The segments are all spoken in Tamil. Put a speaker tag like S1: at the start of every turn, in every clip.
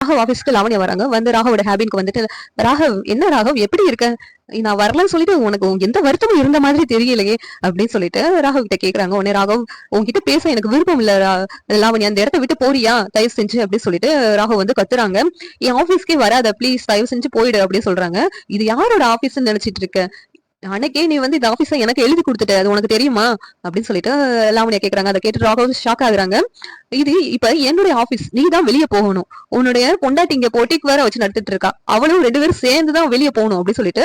S1: ராகவ் ஆபீஸ்க்கு லாவண்யா வராங்க. வந்து ராகவோட கேபினுக்கு வந்துட்டு, "ராகவ், என்ன ராகவ் எப்படி இருக்க? நான் வரலன்னு சொல்லிட்டு உனக்கு எந்த வருத்தமும் இருந்த மாதிரி தெரியலையே" அப்படின்னு சொல்லிட்டு ராகவ் கிட்ட கேக்குறாங்க. உடனே ராகவ், "உன்கிட்ட பேச எனக்கு விருப்பம் இல்ல லாவண்யா, அந்த இடத்த விட்டு போறியா தயவு செஞ்சு" அப்படின்னு சொல்லிட்டு ராகவ் வந்து கத்துறாங்க. "என் ஆபீஸ்க்கே வராத ப்ளீஸ், தயவு செஞ்சு போயிடு" அப்படின்னு சொல்றாங்க. "இது யாரோட ஆபீஸ்ன்னு நினைச்சிட்டு இருக்க? அன்னைக்கே நீ வந்து இந்த ஆபீஸ எனக்கு எழுதி குடுத்துட்ட. அது உனக்கு தெரியுமா?" அப்படின்னு சொல்லிட்டு லாவண்யா கேக்குறாங்க. அத கேட்டு ராகவ் ஷாக் ஆகுறாங்க. "இது இப்ப என்னுடைய ஆபீஸ். நீ தான் வெளிய போகணும். உன்னுடைய பொண்டாட்டி இங்க பொட்டிக் வேற வச்சு நடத்திட்டு இருக்கா. அவளும் 2 பேரும் சேர்ந்து தான் வெளிய போகணும்" அப்படின்னு சொல்லிட்டு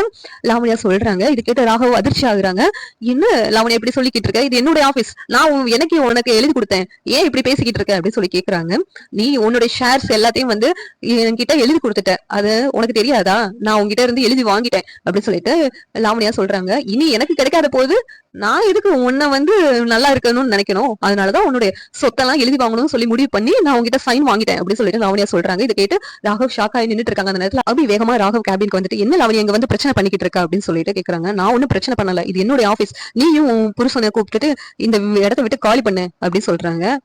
S1: லாவண்யா சொல்றாங்க. இது கேட்டு ராகவ் அதிர்ச்சி ஆகுறாங்க. "என்ன லாவண்யா இப்படி சொல்லிக்கிட்டு இருக்க? இது என்னுடைய ஆபீஸ். நான் எனக்கு உனக்கு எழுதி குடுத்தேன். ஏன் இப்படி பேசிக்கிட்டு இருக்க?" அப்படின்னு சொல்லி கேக்குறாங்க. "நீ உன்னுடைய ஷேர்ஸ் எல்லாத்தையும் வந்து என்கிட்ட எழுதி குடுத்துட்ட. அது உனக்கு தெரியாதா? நான் உன்கிட்ட இருந்து எழுதி வாங்கிட்டேன்" அப்படின்னு சொல்லிட்டு லாவண்யா சொல்றாங்க. "இனி எனக்கு கிடைக்காத போது நான் எதுக்கு உன்னை வந்து நல்லா இருக்கணும்னு நினைக்கணும்? அதனாலதான் உன்னுடைய சொத்தெல்லாம் எழுதி வாங்கணும்னு சொல்லி முடிவு பண்ணி நான் உங்ககிட்ட சைன் வாங்கிட்டேன்" அப்படின்னு சொல்லிட்டு லாவண்யா சொல்றாங்க. இதை கேட்டு ராகவ் ஷாக் ஆகி நின்னுட்டு இருக்காங்க. அந்த நேரத்துல அபி வேகமா ராகவ் கேபினுக்கு வந்துட்டு, "என்ன லாவண்யா இங்க வந்து பிரச்சனை பண்ணிக்கிட்டு இருக்க?" அப்படின்னு சொல்லிட்டு கேக்குறாங்க. "நான் ஒன்னும் பிரச்சனை பண்ணல. இது என்னுடைய ஆபீஸ். நீயும் உன் புருஷனை கூப்பிட்டுட்டு இந்த இடத்த விட்டு காலி பண்ணு" அப்படின்னு சொல்றாங்க.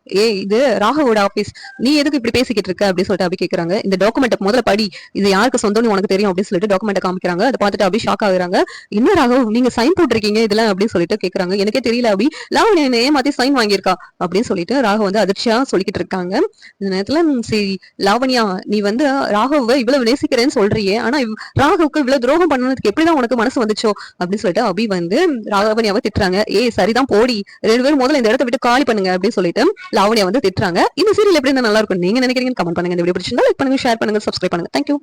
S1: இது ராகவோட ஆபீஸ். நீ எதுக்கு இப்படி பேசிக்கிட்டு இருக்க?" அப்படின்னு சொல்லிட்டு அபி கேக்குறாங்க. "இந்த டாக்குமெண்ட் முதல்ல படி. இது யாருக்கு சொந்தம்னு உனக்கு தெரியும்" அப்படின்னு சொல்லிட்டு டாக்குமெண்ட் காமிக்கிறாங்க. அதை பார்த்துட்டு அபி ஷாக் ஆகுறாங்க. "என்ன ராகவ், நீங்க சைன் போட்டிருக்கீங்க இதுல?" அப்படின்னு சொல்லிட்டு கேக்குறாங்க. "எனக்கே தெரியல அபி. லாவண்யா என்ன ஏமாத்தி சைன் வாங்கியிருக்கா" அப்படின்னு சொல்லிட்டு ராகவ் வந்து அதிர்ச்சியா சொல்லிக்கிட்டு இருக்காங்க. இந்த நேரத்துல சரி லாவண்யா, நீ வந்து ராகவ இவ்வளவு நேசிக்கிறேன்னு சொல்றியே, ஆனா ராகவுக்கு இவ்வளவு துரோகம் பண்ணதுக்கு எப்படிதான் உனக்கு மனசு வந்துச்சோ அப்படின்னு சொல்லிட்டு அபி வந்து லாவண்யாவை திட்டுறாங்க. சரிதான் போடி, 2 பேரும் முதல்ல இந்த இடத்த விட்டு காலி பண்ணுங்க" அப்படின்னு சொல்லிட்டு லாவண்யா வந்து திட்டுறாங்க. இந்த சீரியல் எப்படி இருந்தா நல்லா இருக்கும் நீங்க நினைக்கிறீங்கன்னு கமெண்ட் பண்ணுங்க. இந்த வீடியோ பிடிச்சிருந்தா லைக் பண்ணுங்க, ஷேர் பண்ணுங்க, சப்ஸ்கிரைப் பண்ணுங்க. தேங்க்யூ.